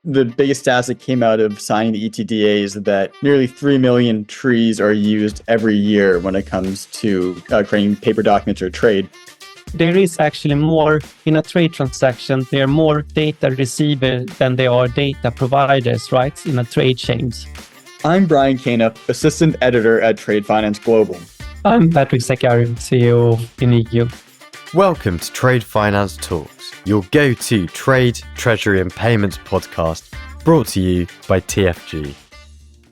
the biggest stats that came out of signing the ETDA is that nearly 3 million trees are used every year when it comes to creating paper documents or trade. There is actually more in a trade transaction. There are more data receivers than there are data providers, right, in a trade chains. I'm Brian Canup, Assistant Editor at Trade Finance Global. I'm Patrik Zekkar, CEO of Enigio. Welcome to Trade Finance Talks, your go-to trade, treasury and payments podcast, brought to you by TFG.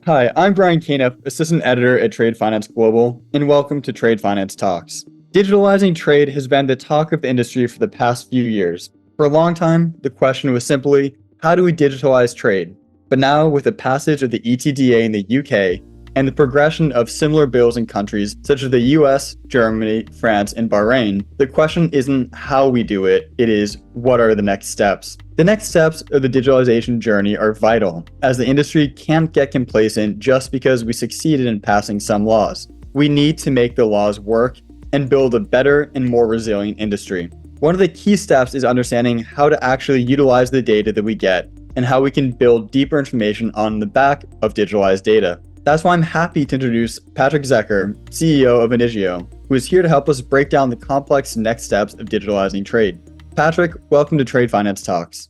Hi, I'm Brian Canup, Assistant Editor at Trade Finance Global, and welcome to Trade Finance Talks. Digitalizing trade has been the talk of the industry for the past few years. For a long time, the question was simply, how do we digitalize trade? But now, with the passage of the ETDA in the UK and the progression of similar bills in countries such as the US, Germany, France, and Bahrain, the question isn't how we do it, it is what are the next steps? The next steps of the digitalization journey are vital, as the industry can't get complacent just because we succeeded in passing some laws. We need to make the laws work and build a better and more resilient industry. One of the key steps is understanding how to actually utilize the data that we get and how we can build deeper information on the back of digitalized data. That's why I'm happy to introduce Patrik Zekkar, CEO of Enigio, who is here to help us break down the complex next steps of digitalizing trade. Patrik, welcome to Trade Finance Talks.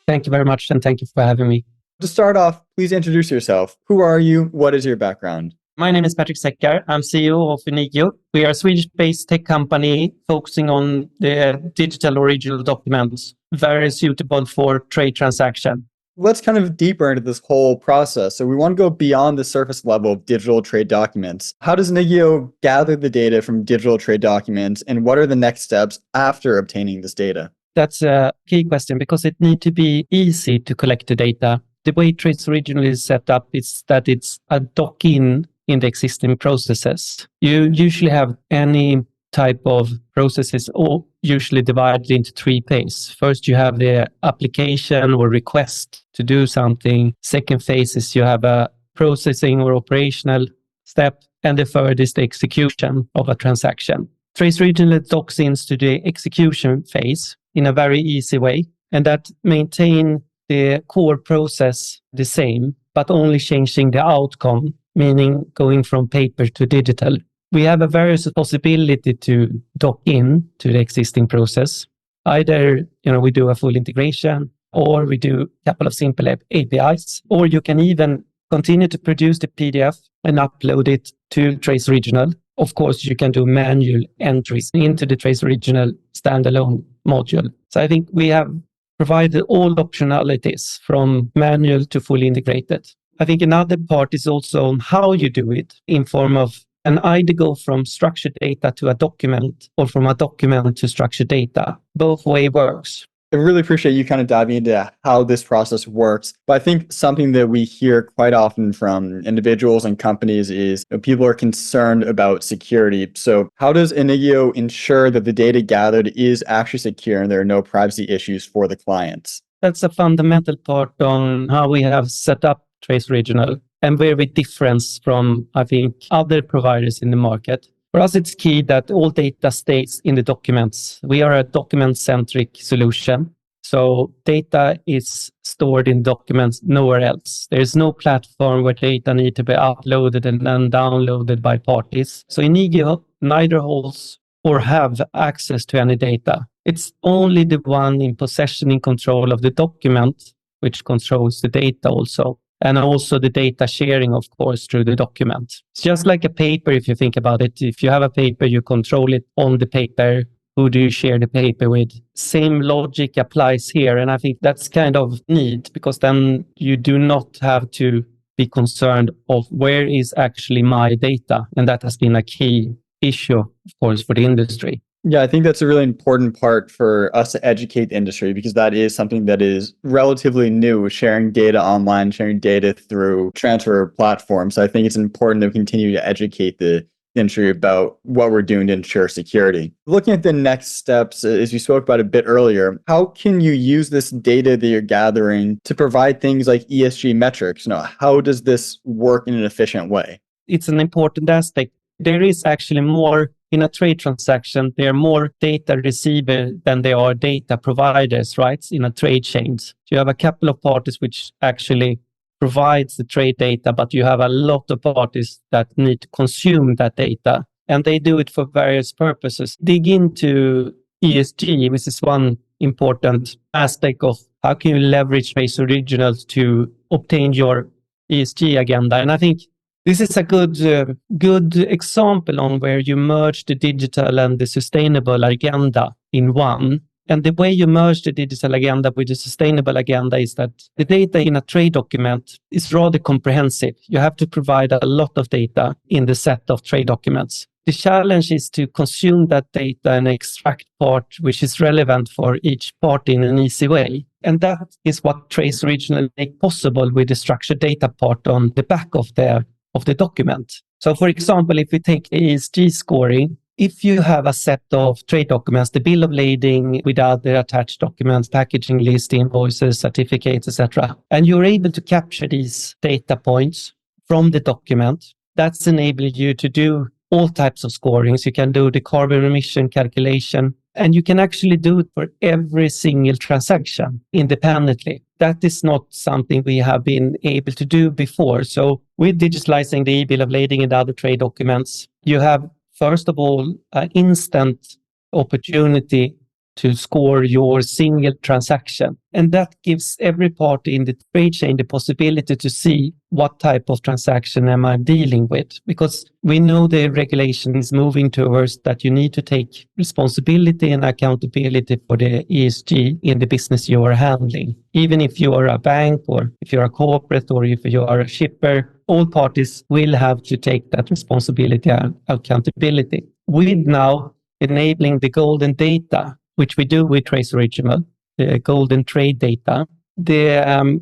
Thank you very much, and thank you for having me. To start off, please introduce yourself. Who are you? What is your background? My name is Patrik Zekkar. I'm CEO of Enigio. We are a Swedish-based tech company focusing on the digital original documents, very suitable for trade transaction. Let's kind of deeper into this whole process. So we want to go beyond the surface level of digital trade documents. How does Enigio gather the data from digital trade documents, and what are the next steps after obtaining this data? That's a key question because it needs to be easy to collect the data. The way Trace Original is set up is that it's a dock-in the existing processes. You usually have any type of processes or usually divided into three phases. First, you have the application or request to do something. Second phase is you have a processing or operational step. And the third is the execution of a transaction. Trace Original docks into the execution phase in a very easy way. And that maintain the core process the same, but only changing the outcome, meaning going from paper to digital. We have a various possibility to dock in to the existing process. Either, we do a full integration, or we do a couple of simple APIs, or you can even continue to produce the PDF and upload it to Trace Original. Of course, you can do manual entries into the Trace Original standalone module. So I think we have provided all optionalities from manual to fully integrated. I think another part is also on how you do it in form of an either go from structured data to a document or from a document to structured data. Both way works. I really appreciate you kind of diving into how this process works. But I think something that we hear quite often from individuals and companies is people are concerned about security. So how does Enigio ensure that the data gathered is actually secure and there are no privacy issues for the clients? That's a fundamental part on how we have set up Trace Original and where we difference from, I think, other providers in the market. For us, it's key that all data stays in the documents. We are a document-centric solution. So data is stored in documents nowhere else. There is no platform where data need to be uploaded and then downloaded by parties. So Enigio neither holds or have access to any data. It's only the one in possession and control of the document, which controls the data also. And also the data sharing, of course, through the document. It's just like a paper, if you think about it. If you have a paper, you control it on the paper. Who do you share the paper with? Same logic applies here. And I think that's kind of neat because then you do not have to be concerned of where is actually my data. And that has been a key issue, of course, for the industry. Yeah, I think that's a really important part for us to educate the industry because that is something that is relatively new, sharing data online, sharing data through transfer platforms. So I think it's important to continue to educate the industry about what we're doing to ensure security. Looking at the next steps, as you spoke about a bit earlier, how can you use this data that you're gathering to provide things like ESG metrics? How does this work in an efficient way? It's an important aspect there is actually more in a trade transaction. There are more data receiver than there are data providers, right? In a trade chain. So you have a couple of parties which actually provides the trade data, but you have a lot of parties that need to consume that data, and they do it for various purposes. Dig into ESG, which is one important aspect of how can you leverage Trace Originals to obtain your ESG agenda. And I think this is a good example on where you merge the digital and the sustainable agenda in one. And the way you merge the digital agenda with the sustainable agenda is that the data in a trade document is rather comprehensive. You have to provide a lot of data in the set of trade documents. The challenge is to consume that data and extract part which is relevant for each party in an easy way. And that is what Trace Original make possible with the structured data part on the back of the document. So for example, if we take ESG scoring, if you have a set of trade documents, the bill of lading with other attached documents, packaging list, invoices, certificates, etc., and you're able to capture these data points from the document, that's enabling you to do all types of scorings. You can do the carbon emission calculation, and you can actually do it for every single transaction independently. That is not something we have been able to do before. So with digitalizing the bill of lading and other trade documents, you have first of all, an instant opportunity to score your single transaction. And that gives every party in the trade chain the possibility to see what type of transaction am I dealing with. Because we know the regulation is moving towards that you need to take responsibility and accountability for the ESG in the business you are handling. Even if you are a bank or if you're a corporate or if you are a shipper, all parties will have to take that responsibility and accountability. With now enabling the golden data, which we do with Trace Original, the golden trade data, the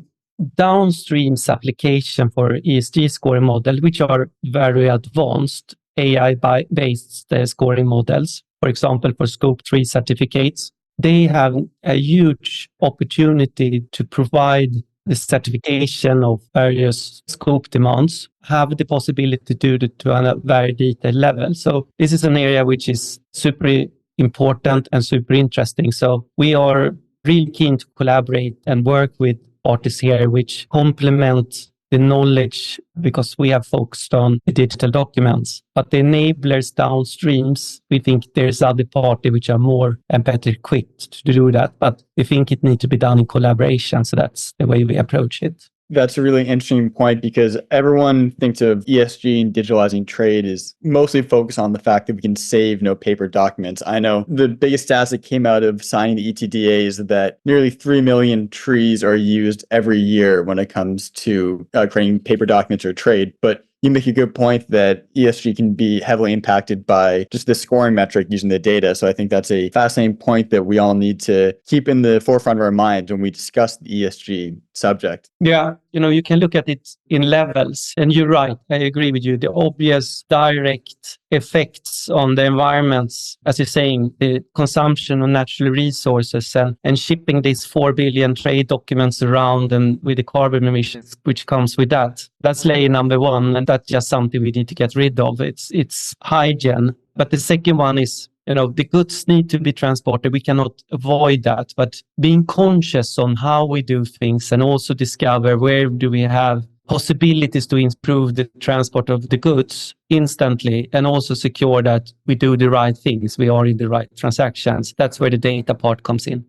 downstreams application for ESG scoring model, which are very advanced AI-based scoring models, for example, for Scope 3 certificates, they have a huge opportunity to provide the certification of various scope demands, have the possibility to do it to a very detailed level. So this is an area which is super important and super interesting. So we are really keen to collaborate and work with parties here which complement the knowledge, because we have focused on the digital documents. But the enablers downstreams, we think there's other parties which are more and better equipped to do that. But we think it needs to be done in collaboration. So that's the way we approach it. That's a really interesting point, because everyone thinks of ESG and digitalizing trade is mostly focused on the fact that we can save no paper documents. I know the biggest stats that came out of signing the ETDA is that nearly 3 million trees are used every year when it comes to creating paper documents or trade. But you make a good point that ESG can be heavily impacted by just the scoring metric using the data. So I think that's a fascinating point that we all need to keep in the forefront of our minds when we discuss the ESG subject. Yeah, you can look at it in levels. And you're right, I agree with you. The obvious direct effects on the environments, as you're saying, the consumption of natural resources and shipping these 4 billion trade documents around, and with the carbon emissions which comes with that. That's layer number one, and that's just something we need to get rid of. It's hygiene. But the second one is, the goods need to be transported. We cannot avoid that. But being conscious on how we do things, and also discover where do we have possibilities to improve the transport of the goods instantly, and also secure that we do the right things, we are in the right transactions. That's where the data part comes in.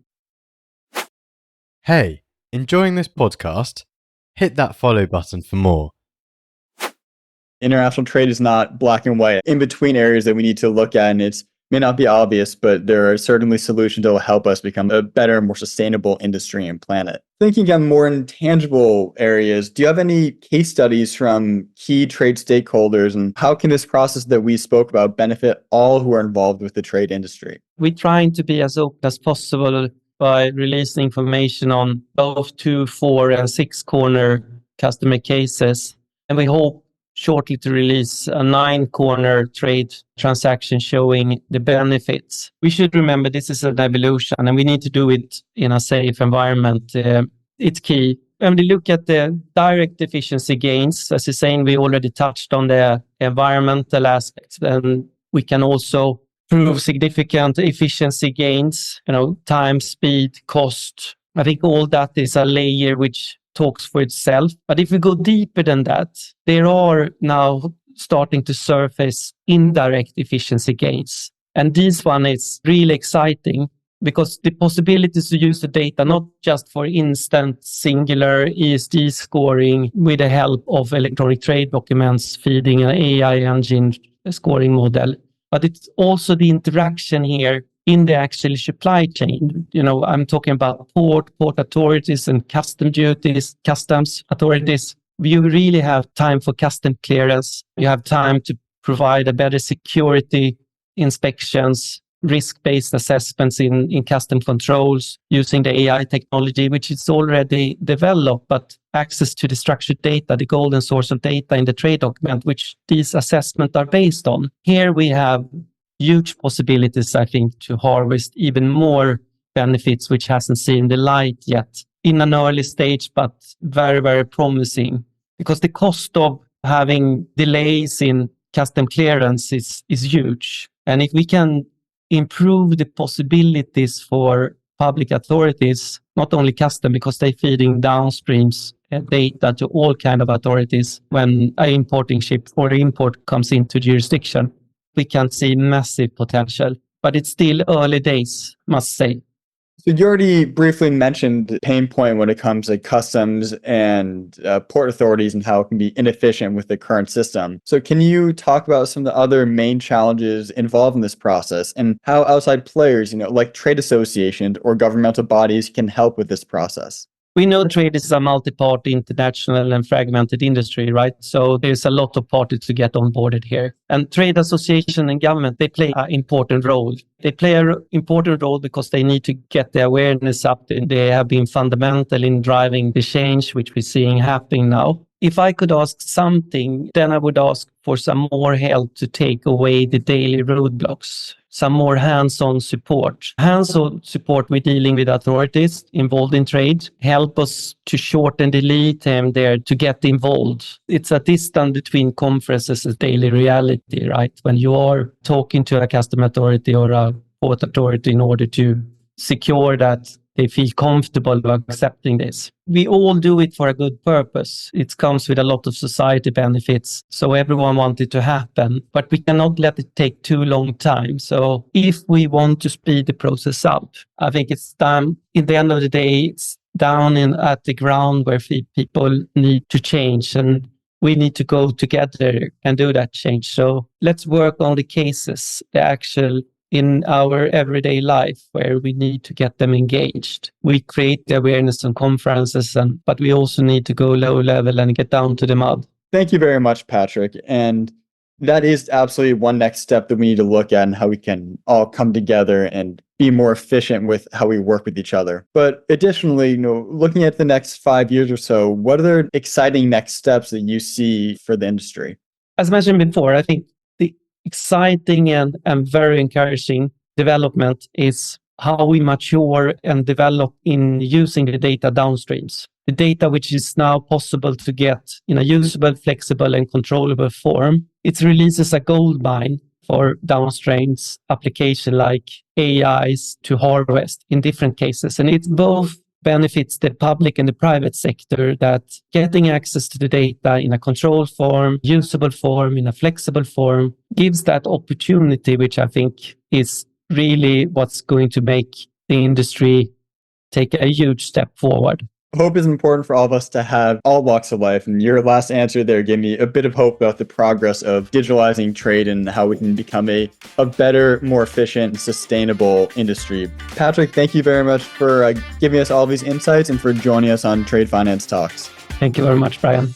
Hey, enjoying this podcast? Hit that follow button for more. International trade is not black and white. In between areas that we need to look at, and it may not be obvious, but there are certainly solutions that will help us become a better, more sustainable industry and planet. Thinking on more intangible areas, do you have any case studies from key trade stakeholders, and how can this process that we spoke about benefit all who are involved with the trade industry? We're trying to be as open as possible by releasing information on both 2, 4, and 6 corner customer cases. And we hope shortly to release a 9-corner trade transaction showing the benefits. We should remember this is an evolution, and we need to do it in a safe environment. It's key. when we look at the direct efficiency gains, as you're saying, we already touched on the environmental aspects, and we can also prove significant efficiency gains, time, speed, cost. I think all that is a layer which talks for itself. But if we go deeper than that, there are now starting to surface indirect efficiency gains. And this one is really exciting because the possibilities to use the data, not just for instant singular ESG scoring with the help of electronic trade documents, feeding an AI engine scoring model, but it's also the interaction here in the actual supply chain. I'm talking about port authorities and customs authorities. You really have time for custom clearance. You have time to provide a better security inspections, risk-based assessments in custom controls using the AI technology, which is already developed, but access to the structured data, the golden source of data in the trade document, which these assessments are based on. Here we have huge possibilities, I think, to harvest even more benefits, which hasn't seen the light yet in an early stage, but very, very promising. Because the cost of having delays in custom clearance is huge. And if we can improve the possibilities for public authorities, not only custom, because they're feeding downstreams data to all kind of authorities when an importing ship or import comes into jurisdiction, we can see massive potential. But it's still early days, must say. So you already briefly mentioned the pain point when it comes to customs and port authorities and how it can be inefficient with the current system. So can you talk about some of the other main challenges involved in this process and how outside players, like trade associations or governmental bodies can help with this process? We know trade is a multi-party, international and fragmented industry, right? So there's a lot of parties to get onboarded here. And trade association and government, they play an important role. They play an important role because they need to get the awareness up. They have been fundamental in driving the change, which we're seeing happening now. If I could ask something, then I would ask for some more help to take away the daily roadblocks, some more hands-on support. Hands-on support with dealing with authorities involved in trade, help us to shorten the lead time there to get involved. It's a distance between conferences and daily reality, right? When you are talking to a custom authority or a port authority in order to secure that they feel comfortable accepting this. We all do it for a good purpose. It comes with a lot of society benefits. So everyone wants it to happen, but we cannot let it take too long time. So if we want to speed the process up, I think it's time, in the end of the day, it's down at the ground where people need to change, and we need to go together and do that change. So let's work on the cases, the actual in our everyday life where we need to get them engaged. We create the awareness on conferences, but we also need to go low level and get down to the mud. Thank you very much, Patrik. And that is absolutely one next step that we need to look at and how we can all come together and be more efficient with how we work with each other. But additionally, looking at the next 5 years or so, what are the exciting next steps that you see for the industry? As mentioned before, I think exciting and very encouraging development is how we mature and develop in using the data downstreams. The data which is now possible to get in a usable, flexible and controllable form. It releases a gold mine for downstreams application like AIs to harvest in different cases. And it both benefits the public and the private sector, that getting access to the data in a controlled form, usable form, in a flexible form, gives that opportunity, which I think is really what's going to make the industry take a huge step forward. Hope is important for all of us to have all walks of life. And your last answer there gave me a bit of hope about the progress of digitalizing trade and how we can become a better, more efficient, and sustainable industry. Patrik, thank you very much for giving us all these insights and for joining us on Trade Finance Talks. Thank you very much, Brian.